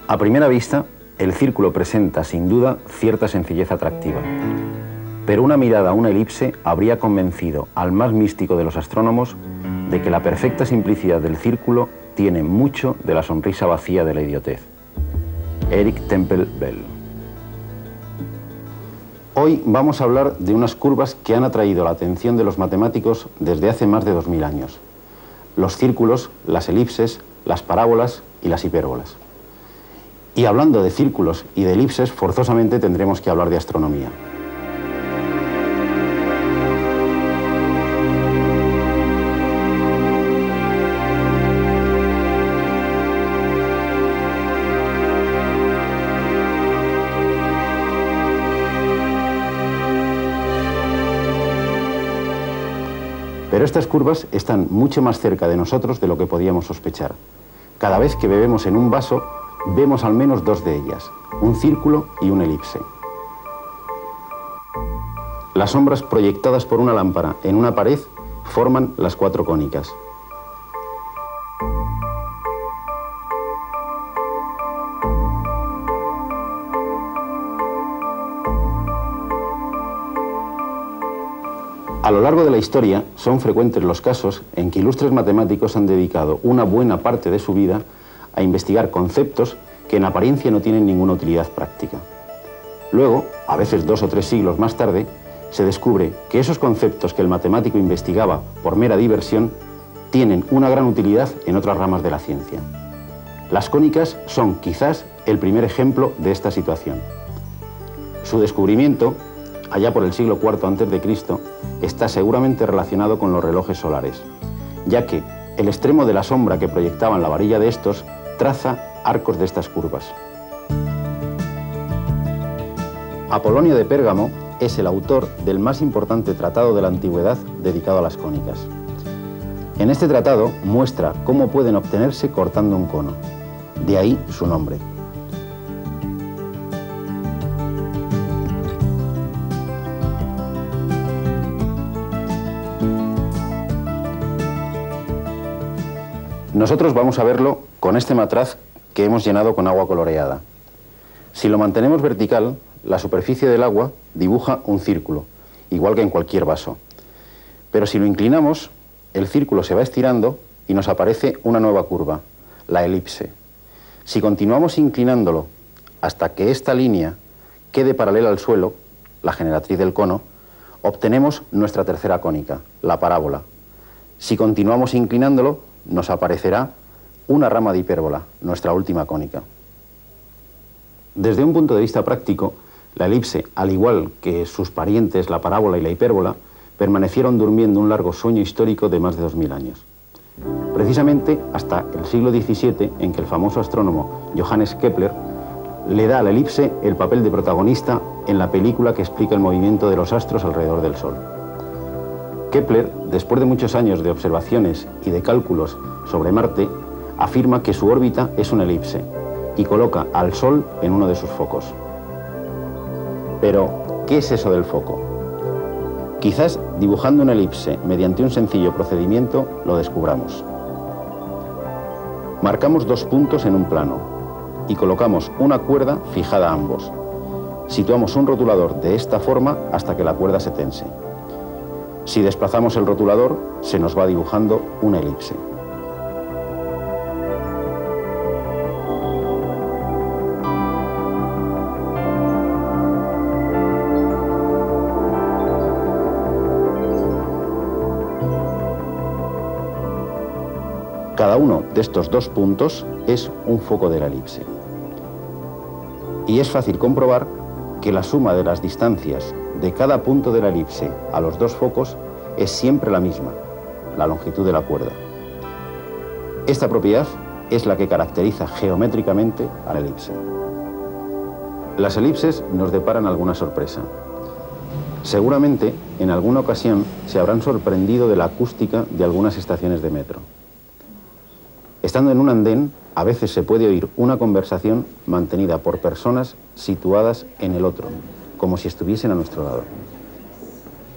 A primera vista, el círculo presenta sin duda cierta sencillez atractiva, pero una mirada a una elipse habría convencido al más místico de los astrónomos de que la perfecta simplicidad del círculo tiene mucho de la sonrisa vacía de la idiotez. Eric Temple Bell. Hoy vamos a hablar de unas curvas que han atraído la atención de los matemáticos desde hace más de 2000 años. Los círculos, las elipses, las parábolas y las hipérbolas. Y hablando de círculos y de elipses, forzosamente tendremos que hablar de astronomía. Pero estas curvas están mucho más cerca de nosotros de lo que podíamos sospechar. Cada vez que bebemos en un vaso, vemos al menos dos de ellas, un círculo y una elipse. Las sombras proyectadas por una lámpara en una pared forman las cuatro cónicas. A lo largo de la historia son frecuentes los casos en que ilustres matemáticos han dedicado una buena parte de su vida a investigar conceptos que en apariencia no tienen ninguna utilidad práctica. Luego, a veces 2 o 3 siglos más tarde, se descubre que esos conceptos que el matemático investigaba por mera diversión tienen una gran utilidad en otras ramas de la ciencia. Las cónicas son quizás el primer ejemplo de esta situación. Su descubrimiento, allá por el siglo IV a.C., está seguramente relacionado con los relojes solares, ya que el extremo de la sombra que proyectaban la varilla de estos traza arcos de estas curvas. Apolonio de Pérgamo es el autor del más importante tratado de la antigüedad dedicado a las cónicas. En este tratado muestra cómo pueden obtenerse cortando un cono, de ahí su nombre. Nosotros vamos a verlo con este matraz que hemos llenado con agua coloreada. Si lo mantenemos vertical, la superficie del agua dibuja un círculo, igual que en cualquier vaso. Pero si lo inclinamos, el círculo se va estirando y nos aparece una nueva curva, la elipse. Si continuamos inclinándolo hasta que esta línea quede paralela al suelo, la generatriz del cono, obtenemos nuestra tercera cónica, la parábola. Si continuamos inclinándolo, nos aparecerá una rama de hipérbola, nuestra última cónica. Desde un punto de vista práctico, la elipse, al igual que sus parientes, la parábola y la hipérbola, permanecieron durmiendo un largo sueño histórico de más de 2000 años. Precisamente hasta el siglo XVII, en que el famoso astrónomo Johannes Kepler le da a la elipse el papel de protagonista en la película que explica el movimiento de los astros alrededor del Sol. Kepler, después de muchos años de observaciones y de cálculos sobre Marte, afirma que su órbita es una elipse y coloca al Sol en uno de sus focos. Pero, ¿qué es eso del foco? Quizás dibujando una elipse mediante un sencillo procedimiento lo descubramos. Marcamos 2 puntos en un plano y colocamos una cuerda fijada a ambos. Situamos un rotulador de esta forma hasta que la cuerda se tense. Si desplazamos el rotulador, se nos va dibujando una elipse. Cada uno de estos 2 puntos es un foco de la elipse. Y es fácil comprobar que la suma de las distancias de cada punto de la elipse a los 2 focos es siempre la misma, la longitud de la cuerda. Esta propiedad es la que caracteriza geométricamente a la elipse. Las elipses nos deparan alguna sorpresa. Seguramente, en alguna ocasión, se habrán sorprendido de la acústica de algunas estaciones de metro. Estando en un andén, a veces se puede oír una conversación mantenida por personas situadas en el otro, como si estuviesen a nuestro lado.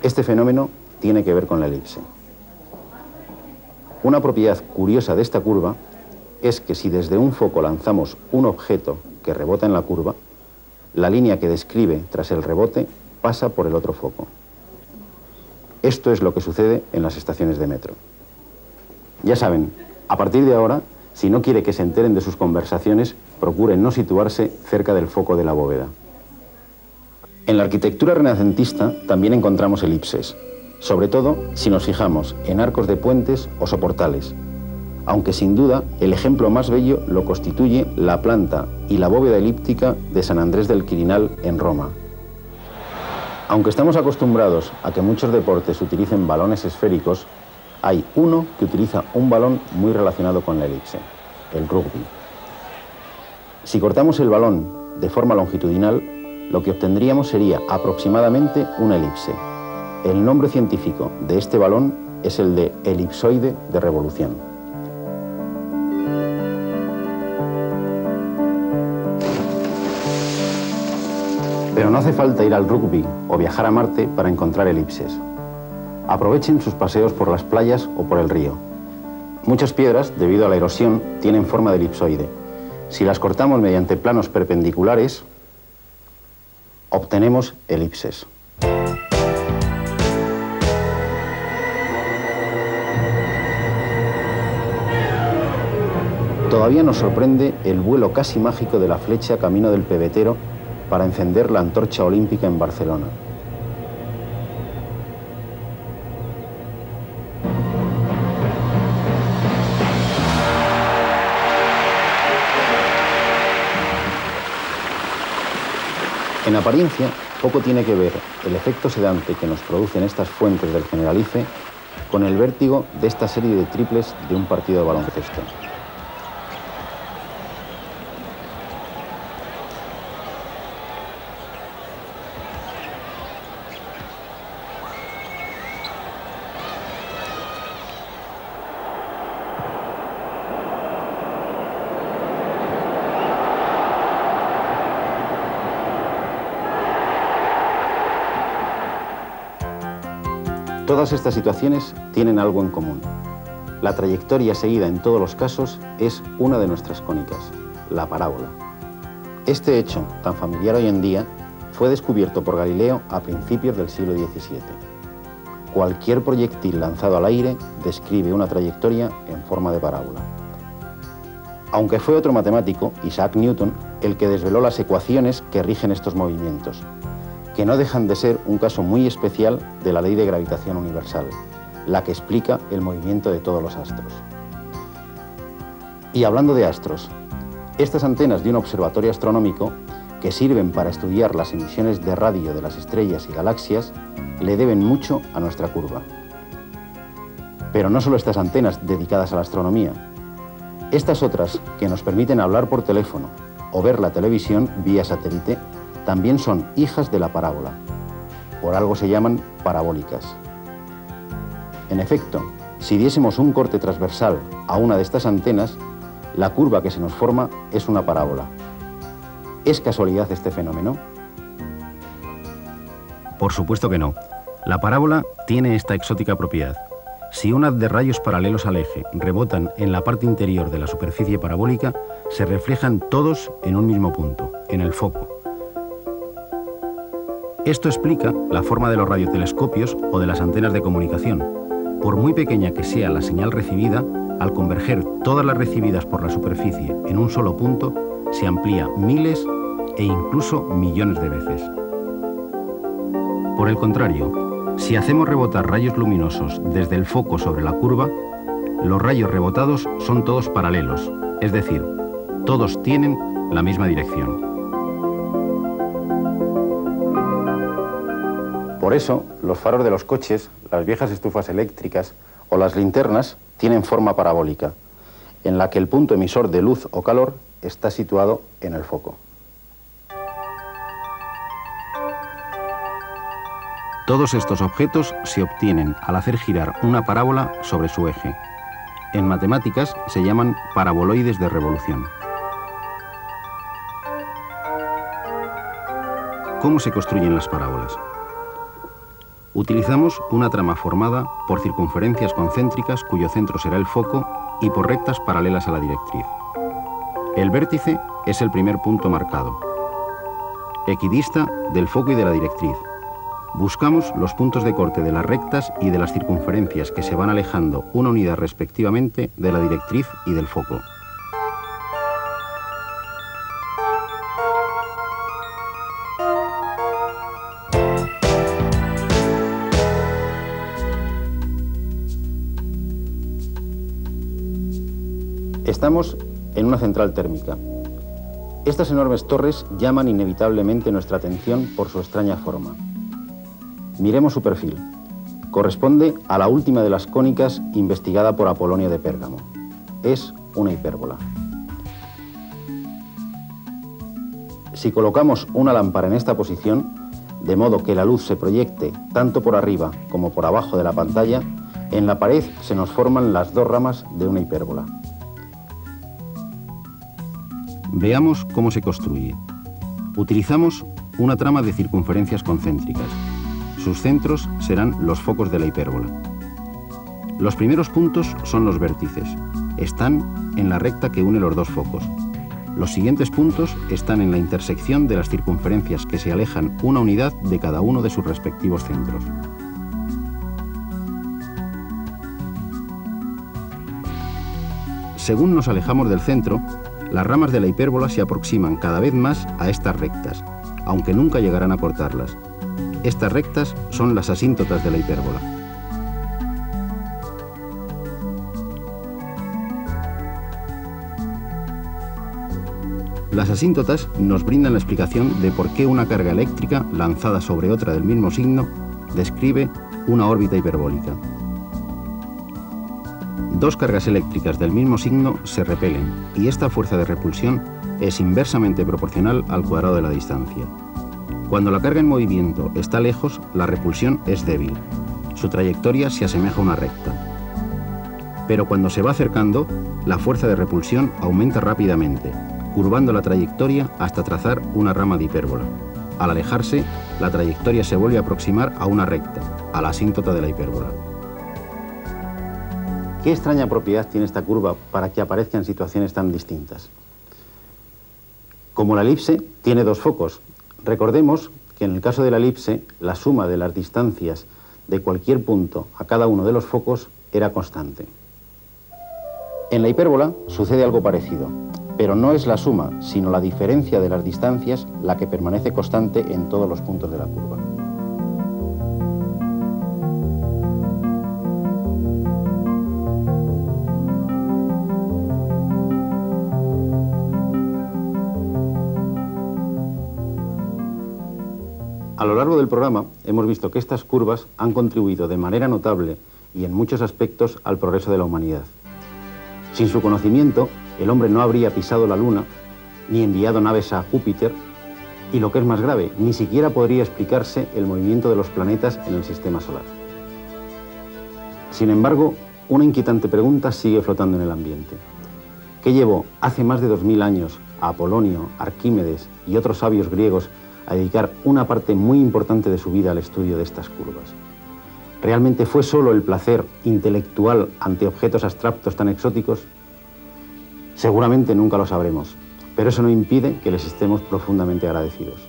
Este fenómeno tiene que ver con la elipse. Una propiedad curiosa de esta curva es que si desde un foco lanzamos un objeto que rebota en la curva, la línea que describe tras el rebote pasa por el otro foco. Esto es lo que sucede en las estaciones de metro. Ya saben, a partir de ahora, si no quiere que se enteren de sus conversaciones, procuren no situarse cerca del foco de la bóveda. En la arquitectura renacentista también encontramos elipses, sobre todo si nos fijamos en arcos de puentes o soportales, aunque sin duda el ejemplo más bello lo constituye la planta y la bóveda elíptica de San Andrés del Quirinal en Roma. Aunque estamos acostumbrados a que muchos deportes utilicen balones esféricos, hay uno que utiliza un balón muy relacionado con la elipse, el rugby. Si cortamos el balón de forma longitudinal, lo que obtendríamos sería aproximadamente una elipse. El nombre científico de este balón es el de elipsoide de revolución. Pero no hace falta ir al rugby o viajar a Marte para encontrar elipses. Aprovechen sus paseos por las playas o por el río. Muchas piedras, debido a la erosión, tienen forma de elipsoide. Si las cortamos mediante planos perpendiculares, obtenemos elipses. Todavía nos sorprende el vuelo casi mágico de la flecha camino del pebetero para encender la antorcha olímpica en Barcelona. En apariencia, poco tiene que ver el efecto sedante que nos producen estas fuentes del Generalife con el vértigo de esta serie de triples de un partido de baloncesto. Todas estas situaciones tienen algo en común. La trayectoria seguida en todos los casos es una de nuestras cónicas, la parábola. Este hecho, tan familiar hoy en día, fue descubierto por Galileo a principios del siglo XVII. Cualquier proyectil lanzado al aire describe una trayectoria en forma de parábola. Aunque fue otro matemático, Isaac Newton, el que desveló las ecuaciones que rigen estos movimientos, que no dejan de ser un caso muy especial de la ley de gravitación universal, la que explica el movimiento de todos los astros. Y hablando de astros, estas antenas de un observatorio astronómico, que sirven para estudiar las emisiones de radio de las estrellas y galaxias, le deben mucho a nuestra curva. Pero no solo estas antenas dedicadas a la astronomía, estas otras que nos permiten hablar por teléfono o ver la televisión vía satélite, también son hijas de la parábola. Por algo se llaman parabólicas. En efecto, si diésemos un corte transversal a una de estas antenas, la curva que se nos forma es una parábola. ¿Es casualidad este fenómeno? Por supuesto que no. La parábola tiene esta exótica propiedad. Si un haz de rayos paralelos al eje rebotan en la parte interior de la superficie parabólica, se reflejan todos en un mismo punto, en el foco. Esto explica la forma de los radiotelescopios o de las antenas de comunicación. Por muy pequeña que sea la señal recibida, al converger todas las recibidas por la superficie en un solo punto, se amplía miles e incluso millones de veces. Por el contrario, si hacemos rebotar rayos luminosos desde el foco sobre la curva, los rayos rebotados son todos paralelos, es decir, todos tienen la misma dirección. Por eso, los faros de los coches, las viejas estufas eléctricas o las linternas tienen forma parabólica, en la que el punto emisor de luz o calor está situado en el foco. Todos estos objetos se obtienen al hacer girar una parábola sobre su eje. En matemáticas se llaman paraboloides de revolución. ¿Cómo se construyen las parábolas? Utilizamos una trama formada por circunferencias concéntricas cuyo centro será el foco y por rectas paralelas a la directriz. El vértice es el primer punto marcado, equidista del foco y de la directriz. Buscamos los puntos de corte de las rectas y de las circunferencias que se van alejando una unidad respectivamente de la directriz y del foco. Estamos en una central térmica. Estas enormes torres llaman inevitablemente nuestra atención por su extraña forma. Miremos su perfil. Corresponde a la última de las cónicas investigada por Apolonio de Pérgamo. Es una hipérbola. Si colocamos una lámpara en esta posición, de modo que la luz se proyecte tanto por arriba como por abajo de la pantalla, en la pared se nos forman las dos ramas de una hipérbola. Veamos cómo se construye. Utilizamos una trama de circunferencias concéntricas. Sus centros serán los focos de la hipérbola. Los primeros puntos son los vértices. Están en la recta que une los dos focos. Los siguientes puntos están en la intersección de las circunferencias que se alejan una unidad de cada uno de sus respectivos centros. Según nos alejamos del centro, las ramas de la hipérbola se aproximan cada vez más a estas rectas, aunque nunca llegarán a cortarlas. Estas rectas son las asíntotas de la hipérbola. Las asíntotas nos brindan la explicación de por qué una carga eléctrica lanzada sobre otra del mismo signo describe una órbita hiperbólica. Dos cargas eléctricas del mismo signo se repelen y esta fuerza de repulsión es inversamente proporcional al cuadrado de la distancia. Cuando la carga en movimiento está lejos, la repulsión es débil. Su trayectoria se asemeja a una recta. Pero cuando se va acercando, la fuerza de repulsión aumenta rápidamente, curvando la trayectoria hasta trazar una rama de hipérbola. Al alejarse, la trayectoria se vuelve a aproximar a una recta, a la asíntota de la hipérbola. ¿Qué extraña propiedad tiene esta curva para que aparezca en situaciones tan distintas? Como la elipse, tiene dos focos. Recordemos que en el caso de la elipse, la suma de las distancias de cualquier punto a cada uno de los focos era constante. En la hipérbola sucede algo parecido, pero no es la suma, sino la diferencia de las distancias la que permanece constante en todos los puntos de la curva. A lo largo del programa hemos visto que estas curvas han contribuido de manera notable y en muchos aspectos al progreso de la humanidad. Sin su conocimiento, el hombre no habría pisado la Luna, ni enviado naves a Júpiter, y lo que es más grave, ni siquiera podría explicarse el movimiento de los planetas en el sistema solar. Sin embargo, una inquietante pregunta sigue flotando en el ambiente. ¿Qué llevó hace más de 2000 años a Apolonio, Arquímedes y otros sabios griegos a dedicar una parte muy importante de su vida al estudio de estas curvas? ¿Realmente fue solo el placer intelectual ante objetos abstractos tan exóticos? Seguramente nunca lo sabremos, pero eso no impide que les estemos profundamente agradecidos.